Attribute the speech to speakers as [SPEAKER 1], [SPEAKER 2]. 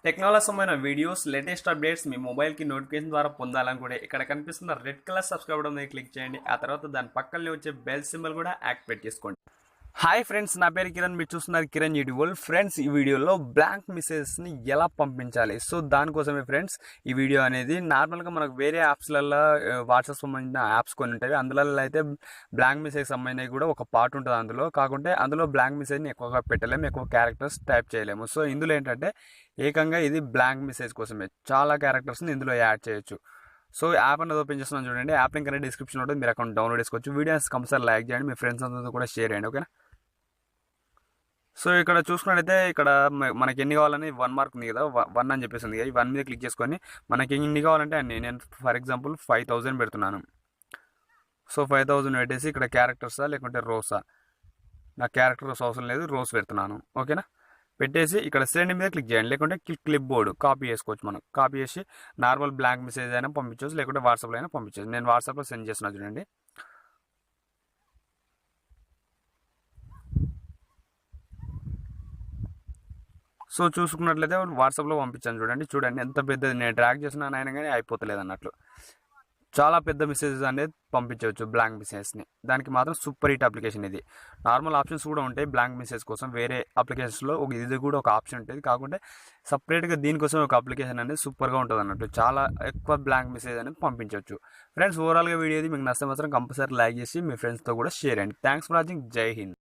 [SPEAKER 1] Technology సంబంధించిన videos latest updates మీ మొబైల్కి notification ద్వారా పొందాలనుకుంటే ఇక్కడ కనిపిస్తున్న రెడ్ కలర్ సబ్స్క్రైబ్ బటన్ మీద క్లిక్ చేయండి. ఆ తర్వాత దాని పక్కనే వచ్చే బెల్ సింబల్ కూడా యాక్టివేట్ చేసుకోండి. హాయ్ ఫ్రెండ్స్, నా పేరు కిరణ్. మీరు చూస్తున్నారు కిరణ్ యూట్యూబ్. ఫ్రెండ్స్, ఈ వీడియోలో బ్లాంక్ మెసేజెస్ని ఎలా పంపించాలి, సో దానికోసమే ఫ్రెండ్స్ ఈ వీడియో అనేది. నార్మల్గా మనకు వేరే యాప్స్లలో వాట్సాప్ సంబంధించిన యాప్స్ కొన్ని ఉంటాయి. అందులో అయితే బ్లాంక్ మెసేజ్ సంబంధించి కూడా ఒక పార్ట్ ఉంటుంది అందులో. కాకుంటే అందులో బ్లాంక్ మెసేజ్ని ఎక్కువగా పెట్టలేము, ఎక్కువ క్యారెక్టర్స్ టైప్ చేయలేము. సో ఇందులో ఏంటంటే ఏకంగా ఇది బ్లాంక్ మెసేజ్ కోసమే చాలా క్యారెక్టర్స్ని ఇందులో యాడ్ చేయొచ్చు. సో యాప్ అనేది ఓపెన్ చేస్తున్నాను చూడండి. యాప్ లింక్ అనేది డిస్క్రిప్షన్ ఉంటుంది, మీరు అకౌంట్ డౌన్లోడ్ చేసుకోవచ్చు. వీడియోస్ కంపల్సరీ లైక్ చేయండి, మీ ఫ్రెండ్స్ అందరితో కూడా షేర్ చేయండి, ఓకేనా. సో ఇక్కడ చూసుకున్నట్టయితే ఇక్కడ మనకి ఎన్ని కావాలని 1 మార్క్ ఉంది కదా, 1 అని చెప్పేసి ఉంది. ఈ 1 మీద క్లిక్ చేసుకొని మనకి ఎన్ని కావాలంటే అన్ని, నేను ఫర్ ఎగ్జాంపుల్ 5000 పెడుతున్నాను. సో 5000 పెట్టేసి ఇక్కడ క్యారెక్టర్సా లేకుంటే రోసా, నా క్యారెక్టర్స్ అవసరం లేదు, రోస్ పెడుతున్నాను, ఓకేనా. పెట్టేసి ఇక్కడ సెండ్ మీద క్లిక్ చేయండి, లేకుంటే క్లిప్ బోర్డ్ కాపీ చేసుకోవచ్చు. మనం కాపీ చేసి నార్మల్ బ్లాంక్ మెసేజ్ అయినా పంపించవచ్చు, లేకుంటే వాట్సాప్లో అయినా పంపించవచ్చు. నేను వాట్సాప్లో సెండ్ చేస్తున్నా చూడండి. సో చూసుకున్నట్లయితే వాట్సాప్లో పంపించాను చూడండి ఎంత పెద్దది. నేను డ్రాగ్ చేస్తున్నాను అయినా కానీ అయిపోతలేదు అన్నట్లు. చాలా పెద్ద మెసేజెస్ అనేది పంపించవచ్చు బ్లాంక్ మెసేజ్ని. దానికి మాత్రం సూపర్ హిట్ అప్లికేషన్ ఇది. నార్మల్ ఆప్షన్స్ కూడా ఉంటాయి బ్లాంక్ మెసేజ్ కోసం, వేరే అప్లికేషన్స్లో ఇది కూడా ఒక ఆప్షన్ ఉంటుంది. కాకుంటే సపరేట్గా దీనికోసం ఒక అప్లికేషన్ అనేది సూపర్గా ఉంటుంది అన్నట్టు. చాలా ఎక్కువ బ్లాంక్ మెసేజ్ అనేది పంపించవచ్చు. ఫ్రెండ్స్, ఓవరాల్గా వీడియో మీకు నచ్చితే మాత్రం కంపల్సరీ లైక్ చేసి మీ ఫ్రెండ్స్తో కూడా షేర్ చేయండి. Thanks for watching. జై హింద్.